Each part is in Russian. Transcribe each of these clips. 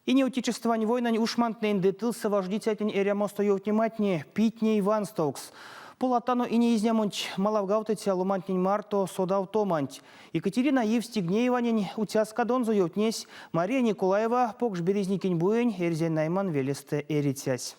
И не утечествовань войнань ушмантный индетылся вождитель эрямосто йотниматни питней ванстокс. Полатану и не изнямунч малавгаутыця лумантнень марто содавтоманть. Екатерина Евстигнееванень утяска донзу йотнесь, Мария Николаева покш березникень буень эрзен найман велесте эритясь.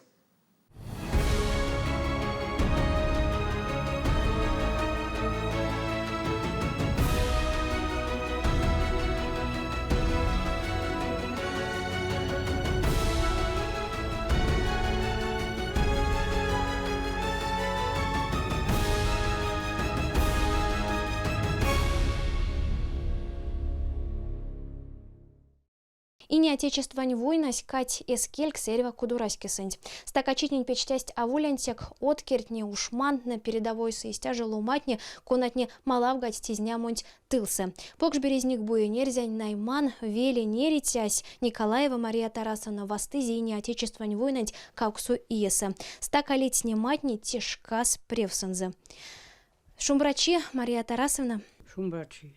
И не отечествовань войнась кать эскельк серва кудураськи сынь. Стакачитнень печтясть авулянтек откертне ушман на передовой соистяже луматне конатне малавгать тизнямунть тылсы. Покш березник буе нерзянь найман вели неритясь Николаева Мария Тарасовна вастызи и не отечествовань войнать кауксу иеса. Стакалитне матни тишкас превсанзы. Шумбрачи Мария Тарасовна. Шумбрачи.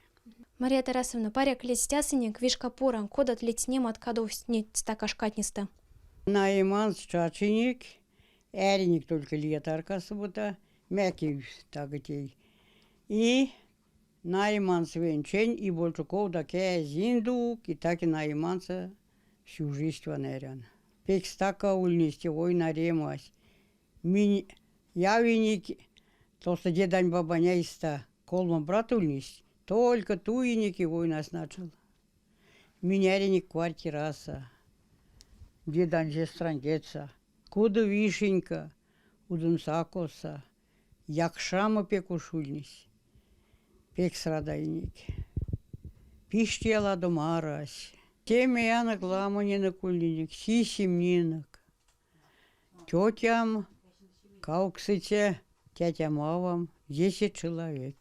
Мария Тарасовна, паряк листясынек, вишка поран, кодат летнем от кадов снет стакашкатниста. Найман чачиник, эриник только летаркасы бута, мякий тагатей. И найман свенчень, и больше ковда ке зиндук, и так и найманца всю жизнь ванерян. Пек стака ульнисти, война ремась. Мини явиник, то что дедань бабаняйста, колма брат ульнисти. Только туйники война начал. Миняриник квартираса, где данже странгеца, куда вишенька, удун сакоса, якшама пекушульнись, пек срадайник. Пиштела домарась, темянок ламанинок кульниник, сисимнинок, тетям, кауксыте, тятям авам, 10 человек.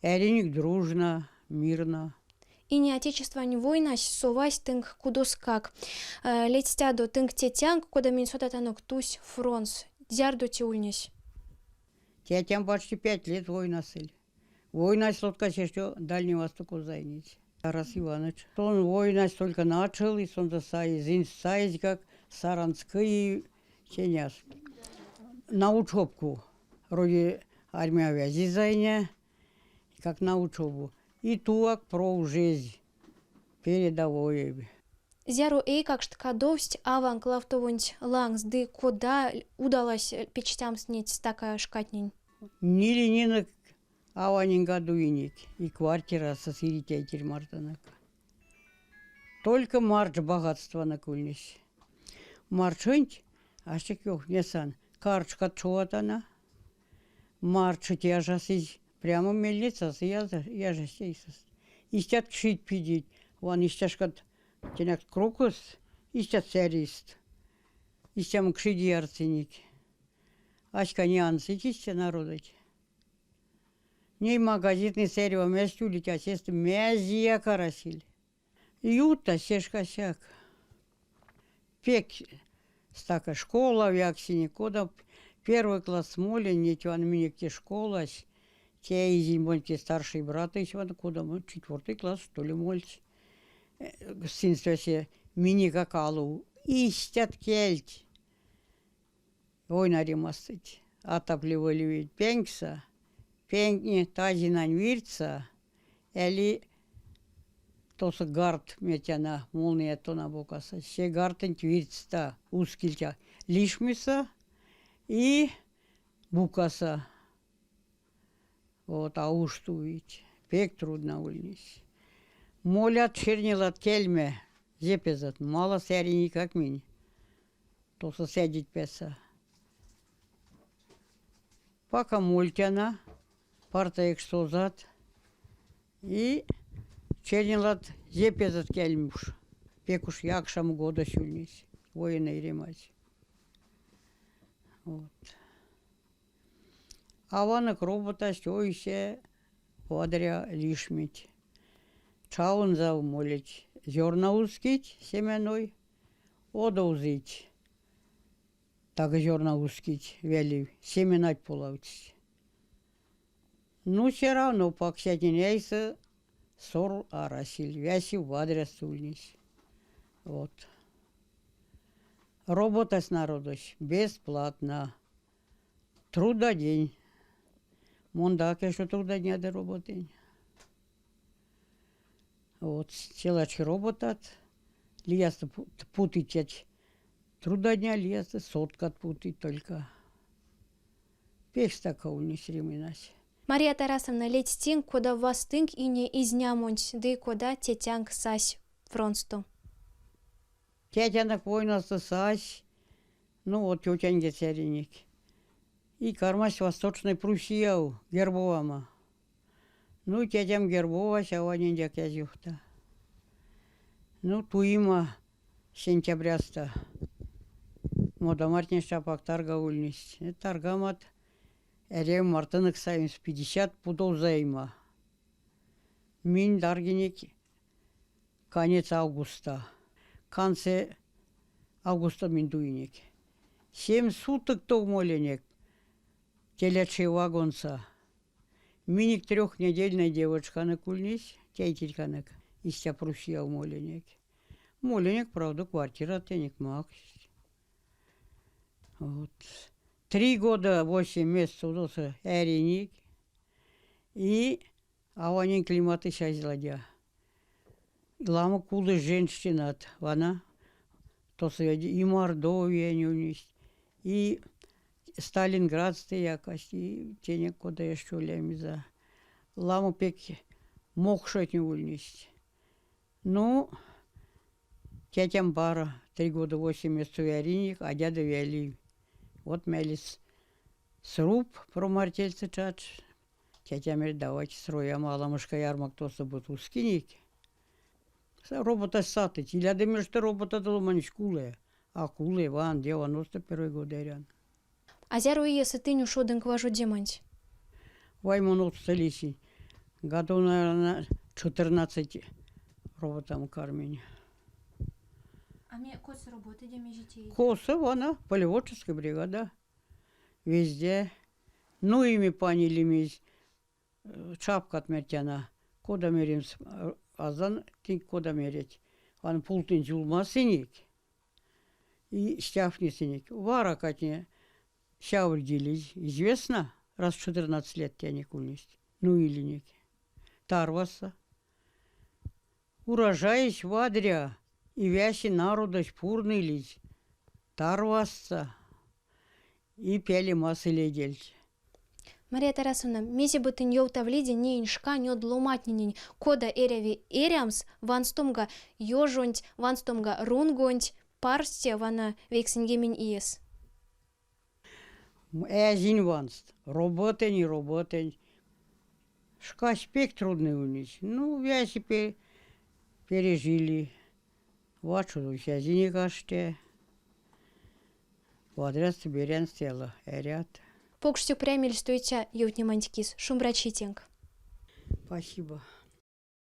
Эриник дружно, мирно. И не отечествовань войнась совась тынк кудоскак. Летстя до тынк тетянг, куда минсотатанок тусь фронс. Дярду тиульнись. Тятям почти 5 лет война сыль. Война слотка еще Дальний Восток зайнить. Тарас Иванович. Он война только начал, и он зин сайз как Саранский сеняс. На учебку. Вроде армия вязи зайня. Как на учебу. И туак про жизнь передовой. Зяру эй как шткадовсть аван клавтовунть лангс, ды куда удалось печтям снять такая шкатнень? Ни ленинок аванин гадуиник и квартира со сиритятель мартанак. Только марч богатства на кульнись. Марчынь, а щекёх несан, карчка чуатана, марч тяжасись. Прямо мельница, я же сейсас. Истят кшит пидить, вон истяшкат тенак крокус, истят серист. Истям кшиди арценик. Ачка не ансить, истя народать. Ней магазитный серио местью летя сест мязия карасиль. Юта сешкасяк. Пек стака школа в Яксине, кода первый класс моли, нетюан минекте школась. Те изимоньки старший брат, еще куда мы 4 класс, что ли, мольцы. Синство се мини какалу. Истят кельть. Ой, наримастыть. Отапливали ведь пенкса. Пенкни тазинань вирца. Или тоса гард метяна молния то на бокаса. Се гартень вирца ускильтя. Лишмиса и букаса. Вот, а уж ту ведь. Пек трудно ульнись. Молят чернилат кельме. Зепезат. Мало сяри никак мини. То соседить песа. Пока мультяна. Парта экстозат. И чернилат зепезат кельмуш. Пекуш якшам года сюльнись. Военной ремать. Вот. А ванок робота сёйся подря лишмить. Чаун заумолить. Зерна ускить семеной. Одоузить. Так зерна ускить вели. Семенать половить. Ну, все равно, поксятин яйца, сор арасиль. Вяси в адрес сульнись. Вот. Работа с народом бесплатно. Трудодень. Мондаке, что трудодня до работы. Вот, челачки работат. Лиясты путить. Трудодня лиясты соткат путить только. Пеш такого не среминась. Мария Тарасовна, летстин, кода вастынг и не изнямонь, да и кода тетянг сась фронсту. Тетянок войнасы сась. Ну вот тетянге цареник. И кармась Восточной Пруссия, Гербовама. Ну, тетям Гербова, сегодня дякязюхта. Ну, туима сентябряста. Модамартне шапак тарга ульнись. Таргамат эрем мартынық сайын 50 пудов займа. Мин даргенек конец августа. Конце августа мин дуйнек. 7 суток то моленек. Телячий вагонца. Миник 3-недельная девочка на кульнись, тяйтельканек, из тебя Пруссия в моленек. Моленек, правда, квартира тенек мак. Вот. 3 года, 8 месяцев удался эриник. И аванин климаты сейчас злодя. Лама кулы женщина, она, то и Мордовия не унись, и Сталинградсты якось, и тенек кода еще лемиза. Ламу пек мог шать не ульнись. Ну, тетям бара, 3 года 8 месяцев яриник, а дяда вяли. Вот мялись сруб про мартельцы чач. Тетя мер давайте сроя маламышка ярмак тоса будет ускиник. Робота сатыть, или адемир что робота доломанич куле. А куле ван 91 год эрян. Азяру и сытыню шодын кважу демонь. Ваймонот столиci. Году, наверное, 14 роботам кармень. А мне кос работы, где межитей? Косов, она, полеводческая бригада. Везде. Ну, ими пани лимись. Чапка отмертяна. Кода мерим, азан тинк кода мерить. Он пултин жулма синик. И стяфни синик. Вара катне. Щавль делись. Известно, раз 14 лет тяник улись. Ну или ник. Тарваса. Урожаешь вадря. И вяси народа шпурный лить. Тарваса. И пяли массы ледельч. Мария Тарасовна, мизи бы ты ньёв тавлиде не иншка нёд ломатнинень, кода эреви эриамс, ванстомга ёжонть, ванстомга рунгонть, парсте вана вексингемень иес. Эзин ванст. Работа, не работа. Шкаспек трудный у них. Ну, вяси пережили. Вачу, сязини каште. Вадряс берян стела. Эрят. Покштю прямиль стоите ёвтне мантикис, шумбрачитинг. Спасибо.